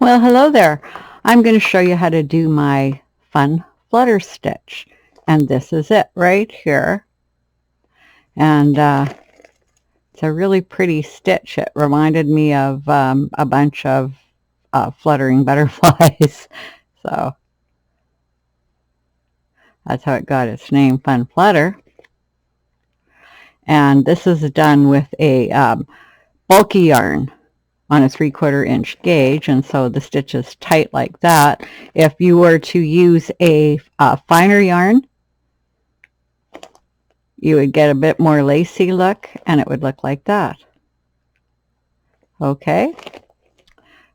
Well, hello there. I'm going to show you how to do my Fun Flutter stitch. And this is it right here. And it's a really pretty stitch. It reminded me of a bunch of fluttering butterflies. So that's how it got its name, Fun Flutter. And this is done with a bulky yarn on a 3/4 inch gauge, and so the stitch is tight like that. If you were to use a finer yarn, you would get a bit more lacy look, and it would look like that. Okay,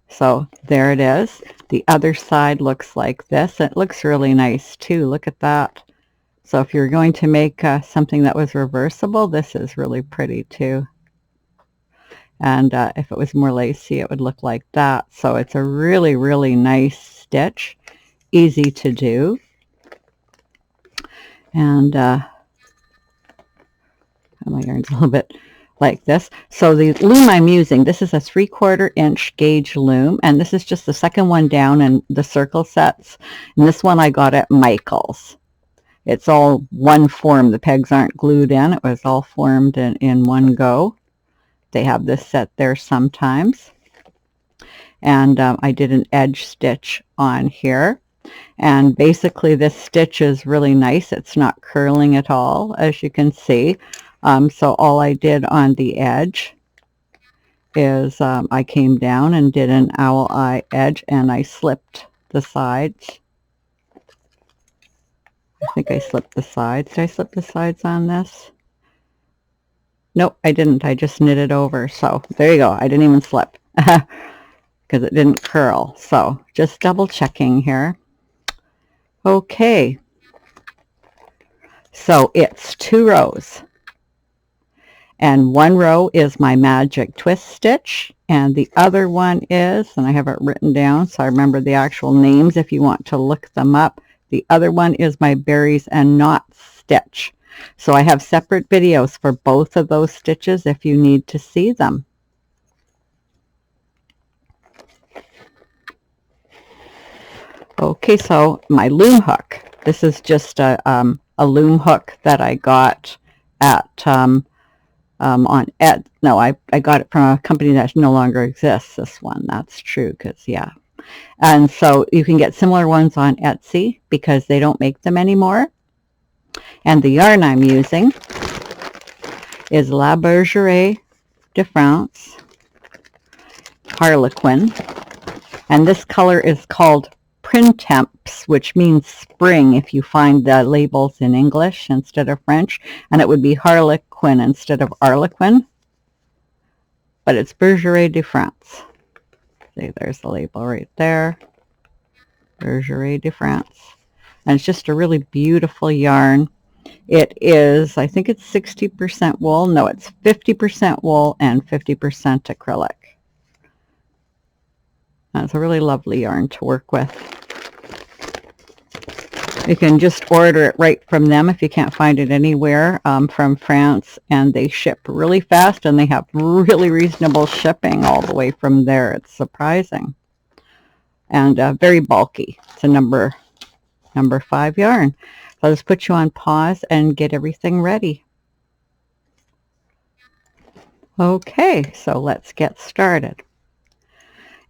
so there it is. The other side looks like this. It looks really nice too. Look at that. So if you're going to make something that was reversible, this is really pretty too. And if it was more lacy, it would look like that. So it's a really, really nice stitch, easy to do. And my yarn's a little bit like this. So the loom I'm using, this is a 3/4 inch gauge loom, and this is just the second one down in the circle sets. And this one I got at Michael's. It's all one form. The pegs aren't glued in. It was all formed in one go. They have this set there sometimes. And I did an edge stitch on here. And basically this stitch is really nice. It's not curling at all, as you can see. So all I did on the edge is I came down and did an owl eye edge, and I slipped the sides. I think I slipped the sides. Did I slip the sides on this? Nope, I didn't. I just knit it over. So there you go. I didn't even slip because it didn't curl. So just double checking here. Okay. So it's 2 rows. And one row is my magic twist stitch. And the other one is, and I have it written down so I remember the actual names if you want to look them up. The other one is my berries and knots stitch. So I have separate videos for both of those stitches if you need to see them. Okay, so my loom hook. This is just a loom hook that I got at on Ed. No, I got it from a company that no longer exists. This one, that's true, because yeah. And so you can get similar ones on Etsy because they don't make them anymore. And the yarn I'm using is La Bergerac de France Harlequin. And this color is called Printemps, which means spring if you find the labels in English instead of French. And it would be Harlequin instead of Arlequin. But it's Bergerac de France. See, there's the label right there. Bergerac de France. And it's just a really beautiful yarn. It is, I think it's 60% wool. No, it's 50% wool and 50% acrylic. That's a really lovely yarn to work with. You can just order it right from them if you can't find it anywhere from France, and they ship really fast, and they have really reasonable shipping all the way from there. It's surprising. And very bulky. It's a number 5 yarn. I'll just put you on pause and get everything ready. Okay, so let's get started.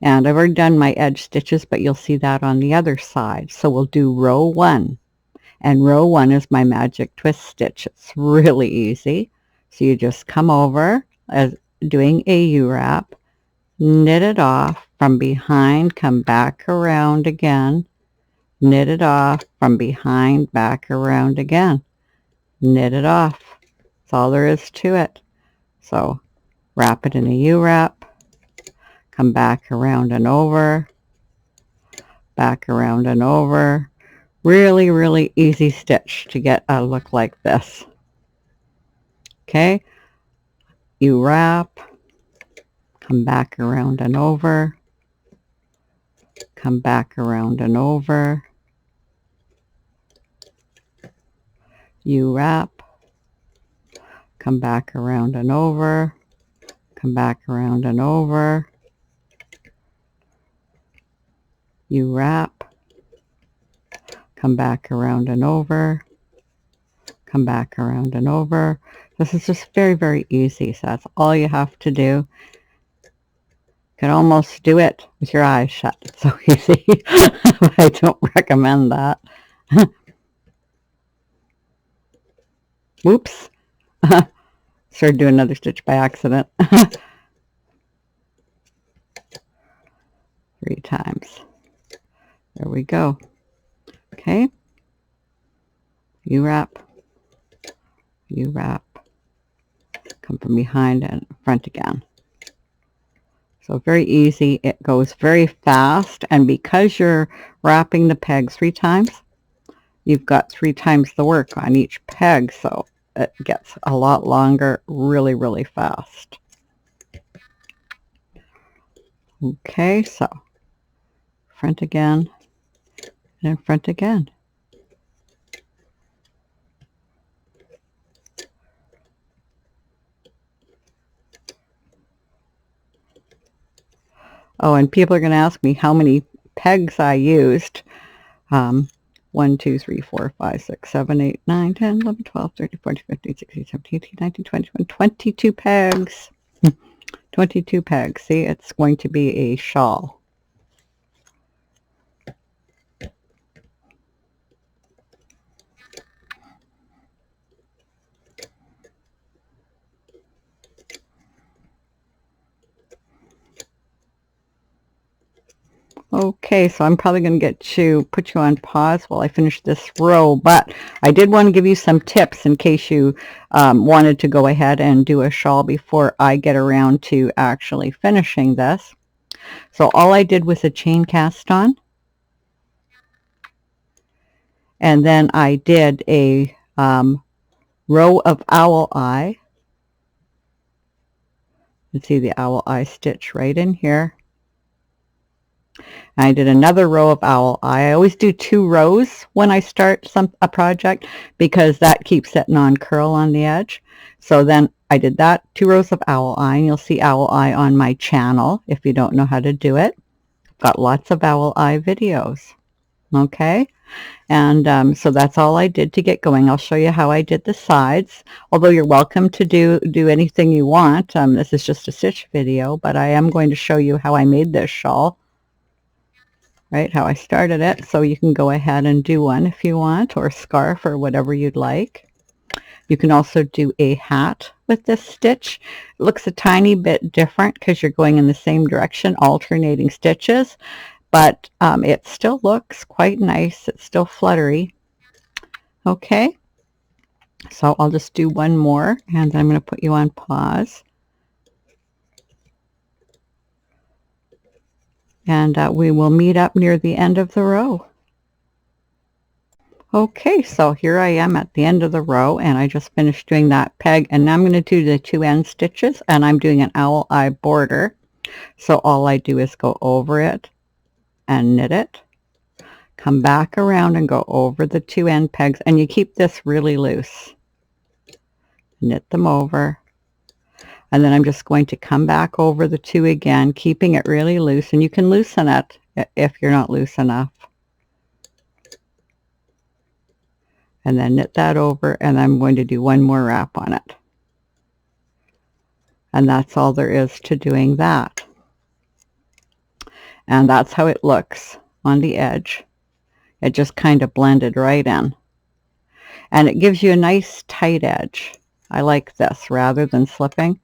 And I've already done my edge stitches, but you'll see that on the other side. So we'll do row 1. And row 1 is my magic twist stitch. It's really easy. So you just come over as doing a U-wrap, knit it off from behind, come back around again, knit it off from behind, back around again, knit it off. That's all there is to it. So wrap it in a U-wrap, come back around and over, back around and over. Really, really easy stitch to get a look like this. Okay, U-wrap, come back around and over, come back around and over, U-wrap, come back around and over, come back around and over, you wrap, come back around and over, come back around and over. This is just very, very easy. So that's all you have to do. You can almost do it with your eyes shut. It's so easy. I don't recommend that. Whoops. Started doing another stitch by accident. 3 times. There we go. Okay. You wrap, come from behind and front again. So very easy. It goes very fast, and because you're wrapping the peg 3 times, you've got 3 times the work on each peg, so it gets a lot longer really, really fast. Okay, so front again and front again. Oh, and people are going to ask me how many pegs I used. 1, 2, 3, 4, 5, 6, 7, 8, 9, 10, 11, 12, 13, 14, 15, 16, 17, 18, 19, 20, 21, 22 pegs. 22 pegs. See, it's going to be a shawl. Okay, so I'm probably going to put you on pause while I finish this row, but I did want to give you some tips in case you wanted to go ahead and do a shawl before I get around to actually finishing this. So all I did was a chain cast on, and then I did a row of owl eye. You can see the owl eye stitch right in here. I did another row of owl eye. I always do 2 rows when I start a project because that keeps it non-curl on the edge. So then I did that, 2 rows of owl eye, and you'll see owl eye on my channel if you don't know how to do it. I've got lots of owl eye videos. Okay, and so that's all I did to get going. I'll show you how I did the sides, although you're welcome to do anything you want. This is just a stitch video, but I am going to show you how I made this shawl. Right, how I started it, so you can go ahead and do one if you want, or a scarf, or whatever you'd like. You can also do a hat with this stitch. It looks a tiny bit different because you're going in the same direction, alternating stitches, but it still looks quite nice. It's still fluttery. Okay, so I'll just do one more, and then I'm going to put you on pause. And we will meet up near the end of the row. Okay, so here I am at the end of the row, and I just finished doing that peg, and now I'm going to do the 2 end stitches, and I'm doing an owl eye border. So all I do is go over it and knit it, come back around and go over the 2 end pegs, and you keep this really loose. Knit them over. And then I'm just going to come back over the 2 again, keeping it really loose, and you can loosen it if you're not loose enough. And then knit that over, and I'm going to do one more wrap on it. And that's all there is to doing that. And that's how it looks on the edge. It just kind of blended right in. And it gives you a nice tight edge. I like this rather than slipping.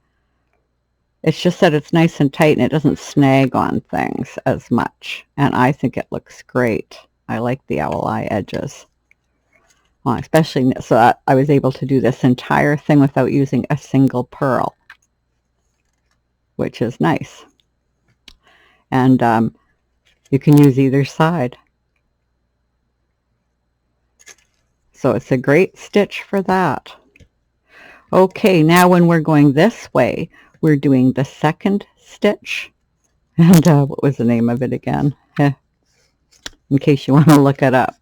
It's just that it's nice and tight and it doesn't snag on things as much. And I think it looks great. I like the owl eye edges. Well, especially so that I was able to do this entire thing without using a single purl, which is nice. And you can use either side. So it's a great stitch for that. Okay, now when we're going this way, we're doing the 2nd stitch. And what was the name of it again? In case you want to look it up.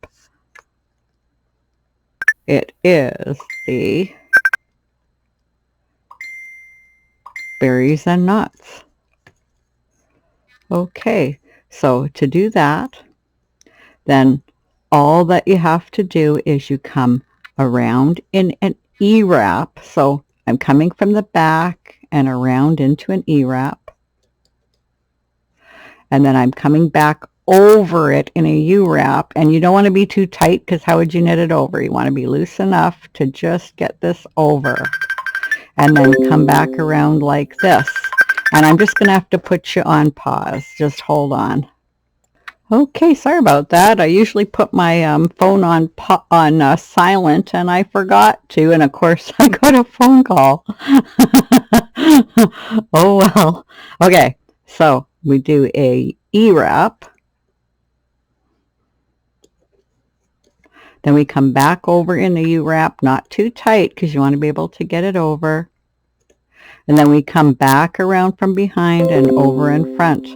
It is the berries and nuts. Okay, so to do that, then all that you have to do is you come around in an E-wrap. So I'm coming from the back and around into an E-wrap, and then I'm coming back over it in a U-wrap, and you don't want to be too tight because how would you knit it over? You want to be loose enough to just get this over, and then come back around like this. And I'm just going to have to put you on pause. Just hold on. Okay, sorry about that. I usually put my phone on silent, and I forgot to, and of course I got a phone call. Oh well. Okay, so we do a E-wrap. Then we come back over in the U-wrap, not too tight because you want to be able to get it over. And then we come back around from behind and over in front.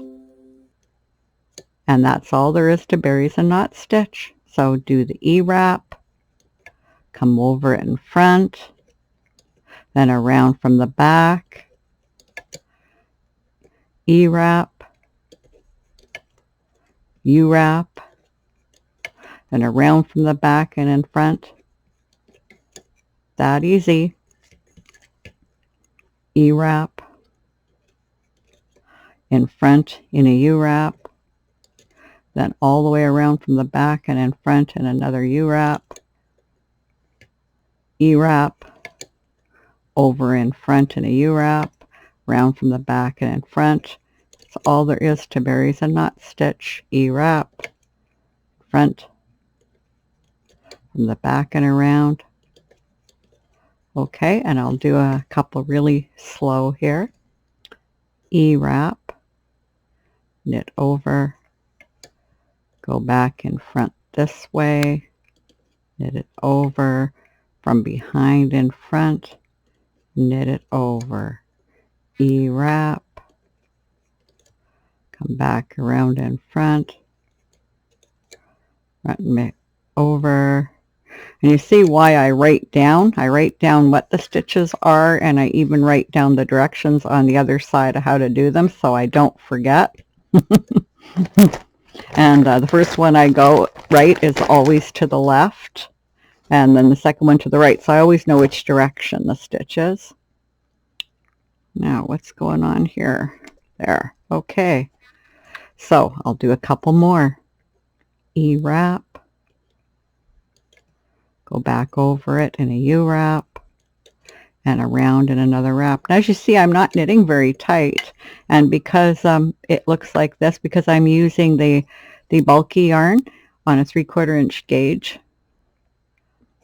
And that's all there is to berries and knot stitch. So do the E-wrap, come over in front, then around from the back, E-wrap, U-wrap, then around from the back and in front. That easy. E-wrap, in front in a U-wrap, then all the way around from the back and in front in another U-wrap, E-wrap, over in front in a U-wrap, round from the back and in front. That's all there is to berries and knot stitch. E-wrap, front, from the back and around. Okay, and I'll do a couple really slow here. E-wrap, knit over, go back in front this way, knit it over, from behind in front, knit it over, E-wrap, come back around in front, knit over. And you see why I write down what the stitches are, and I even write down the directions on the other side of how to do them so I don't forget. And the first one I go right is always to the left, and then the second one to the right, so I always know which direction the stitch is. Now what's going on here? There. Okay, so I'll do a couple more. E-wrap, go back over it in a U-wrap, and around in another wrap. Now, as you see, I'm not knitting very tight, and because it looks like this, because I'm using the bulky yarn on a 3/4 inch gauge,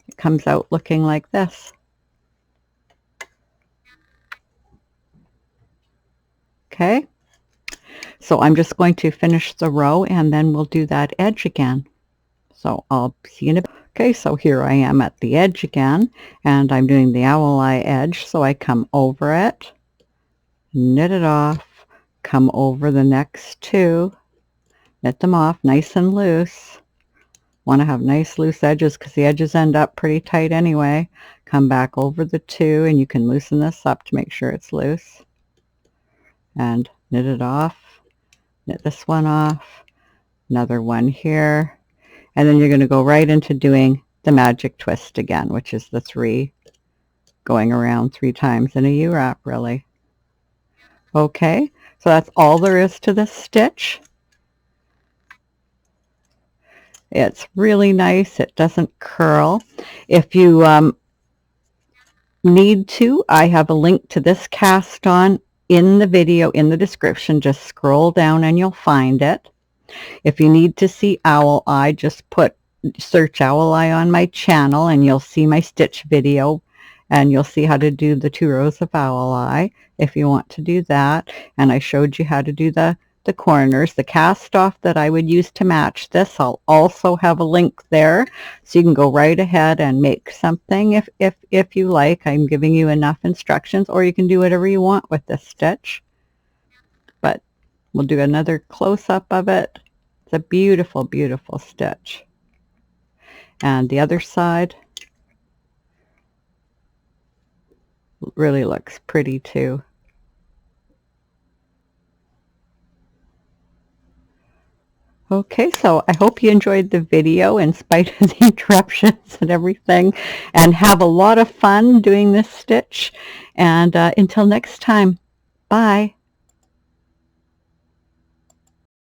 it comes out looking like this. Okay, so I'm just going to finish the row and then we'll do that edge again. So I'll see you in a bit. Okay, so here I am at the edge again, and I'm doing the owl eye edge. So I come over it, knit it off, come over the next two, knit them off nice and loose. Want to have nice loose edges because the edges end up pretty tight anyway. Come back over the two, and you can loosen this up to make sure it's loose. And knit it off, knit this one off, another one here. And then you're going to go right into doing the magic twist again, which is the 3 going around 3 times in a U-wrap, really. Okay, so that's all there is to this stitch. It's really nice. It doesn't curl. If you need to, I have a link to this cast on in the video in the description. Just scroll down and you'll find it. If you need to see owl eye, just search owl eye on my channel and you'll see my stitch video, and you'll see how to do the 2 rows of owl eye if you want to do that. And I showed you how to do the corners. The cast off that I would use to match this, I'll also have a link there, so you can go right ahead and make something if you like. I'm giving you enough instructions, or you can do whatever you want with this stitch. But we'll do another close-up of it. It's a beautiful, beautiful stitch. And the other side really looks pretty too. Okay, so I hope you enjoyed the video in spite of the interruptions and everything, and have a lot of fun doing this stitch. And until next time, bye.